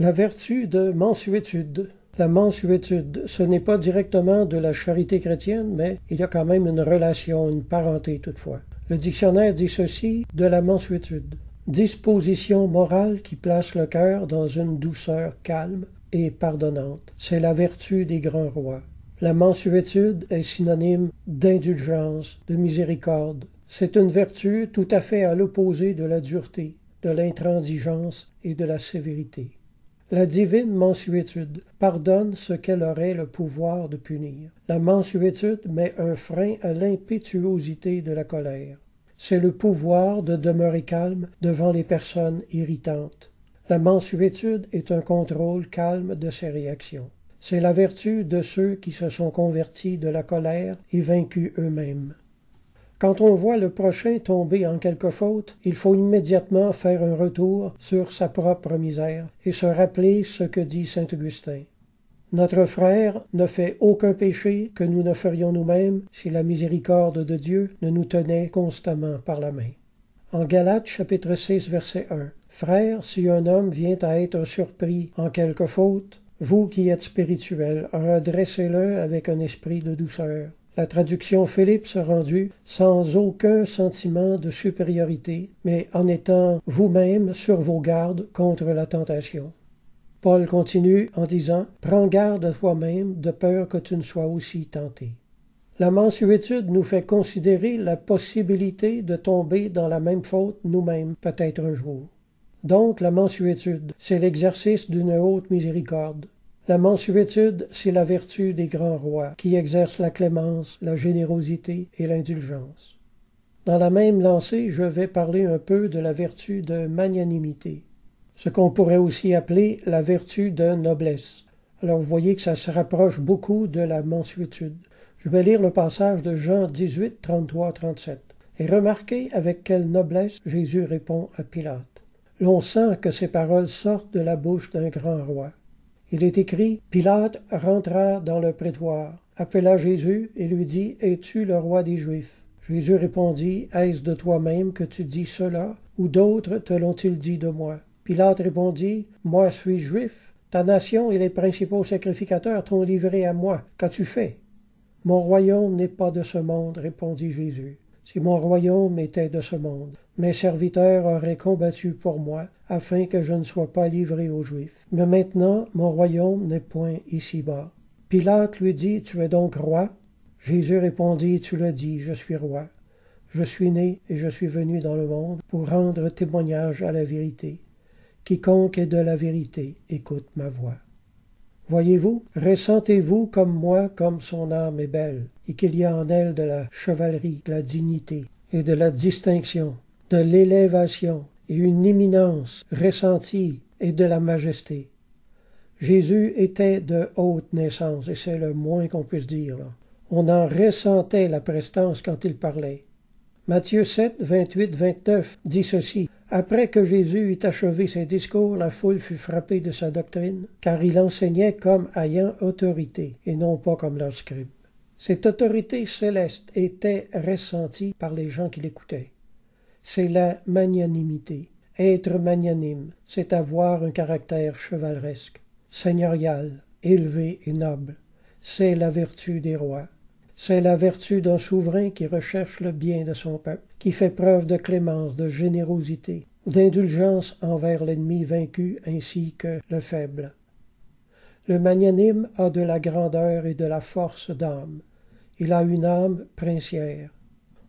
La vertu de mansuétude. La mansuétude, ce n'est pas directement de la charité chrétienne, mais il y a quand même une relation, une parenté toutefois. Le dictionnaire dit ceci de la mansuétude. Disposition morale qui place le cœur dans une douceur calme et pardonnante. C'est la vertu des grands rois. La mansuétude est synonyme d'indulgence, de miséricorde. C'est une vertu tout à fait à l'opposé de la dureté, de l'intransigeance et de la sévérité. La divine mansuétude pardonne ce qu'elle aurait le pouvoir de punir. La mansuétude met un frein à l'impétuosité de la colère. C'est le pouvoir de demeurer calme devant les personnes irritantes. La mansuétude est un contrôle calme de ses réactions. C'est la vertu de ceux qui se sont convertis de la colère et vaincus eux-mêmes. Quand on voit le prochain tomber en quelque faute, il faut immédiatement faire un retour sur sa propre misère et se rappeler ce que dit saint Augustin. Notre frère ne fait aucun péché que nous ne ferions nous-mêmes si la miséricorde de Dieu ne nous tenait constamment par la main. En Galates chapitre 6 verset 1. Frères, si un homme vient à être surpris en quelque faute, vous qui êtes spirituels, redressez-le avec un esprit de douceur. La traduction Philippe se rendue sans aucun sentiment de supériorité, mais en étant vous-même sur vos gardes contre la tentation. Paul continue en disant « Prends garde à toi-même, de peur que tu ne sois aussi tenté. » La mansuétude nous fait considérer la possibilité de tomber dans la même faute nous-mêmes, peut-être un jour. Donc la mansuétude, c'est l'exercice d'une haute miséricorde. La mansuétude, c'est la vertu des grands rois, qui exercent la clémence, la générosité et l'indulgence. Dans la même lancée, je vais parler un peu de la vertu de magnanimité, ce qu'on pourrait aussi appeler la vertu de noblesse. Alors vous voyez que ça se rapproche beaucoup de la mansuétude. Je vais lire le passage de Jean 18, 33-37. Et remarquez avec quelle noblesse Jésus répond à Pilate. L'on sent que ces paroles sortent de la bouche d'un grand roi. Il est écrit, Pilate rentra dans le prétoire, appela Jésus et lui dit, es-tu le roi des Juifs? Jésus répondit, est-ce de toi-même que tu dis cela, ou d'autres te l'ont-ils dit de moi? Pilate répondit, moi suis juif, ta nation et les principaux sacrificateurs t'ont livré à moi, qu'as-tu fait? Mon royaume n'est pas de ce monde, répondit Jésus. Si mon royaume était de ce monde, mes serviteurs auraient combattu pour moi, afin que je ne sois pas livré aux Juifs. Mais maintenant, mon royaume n'est point ici-bas. Pilate lui dit, tu es donc roi? Jésus répondit, tu le dis, je suis roi. Je suis né et je suis venu dans le monde pour rendre témoignage à la vérité. Quiconque est de la vérité, écoute ma voix. Voyez-vous, ressentez-vous comme moi, comme son âme est belle, et qu'il y a en elle de la chevalerie, de la dignité, et de la distinction, de l'élévation, et une éminence ressentie, et de la majesté. Jésus était de haute naissance, et c'est le moins qu'on puisse dire, là. On en ressentait la prestance quand il parlait. Matthieu 7, 28-29 dit ceci. Après que Jésus eut achevé ses discours, la foule fut frappée de sa doctrine, car il enseignait comme ayant autorité, et non pas comme leurs scribes. Cette autorité céleste était ressentie par les gens qui l'écoutaient. C'est la magnanimité. Être magnanime, c'est avoir un caractère chevaleresque, seigneurial, élevé et noble. C'est la vertu des rois. C'est la vertu d'un souverain qui recherche le bien de son peuple, qui fait preuve de clémence, de générosité, d'indulgence envers l'ennemi vaincu ainsi que le faible. Le magnanime a de la grandeur et de la force d'âme. Il a une âme princière.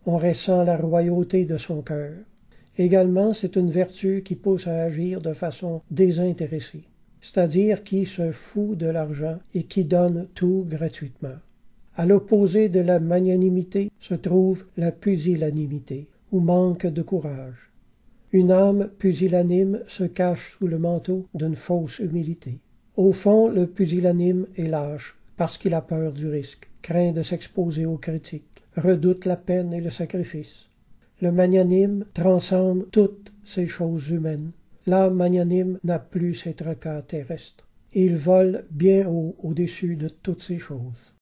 On ressent la royauté de son cœur. Également, c'est une vertu qui pousse à agir de façon désintéressée, c'est-à-dire qui se fout de l'argent et qui donne tout gratuitement. À l'opposé de la magnanimité se trouve la pusillanimité, ou manque de courage. Une âme pusillanime se cache sous le manteau d'une fausse humilité. Au fond, le pusillanime est lâche, parce qu'il a peur du risque, craint de s'exposer aux critiques, redoute la peine et le sacrifice. Le magnanime transcende toutes ces choses humaines. L'âme magnanime n'a plus ses tracas terrestres. Il vole bien haut au-dessus de toutes ces choses.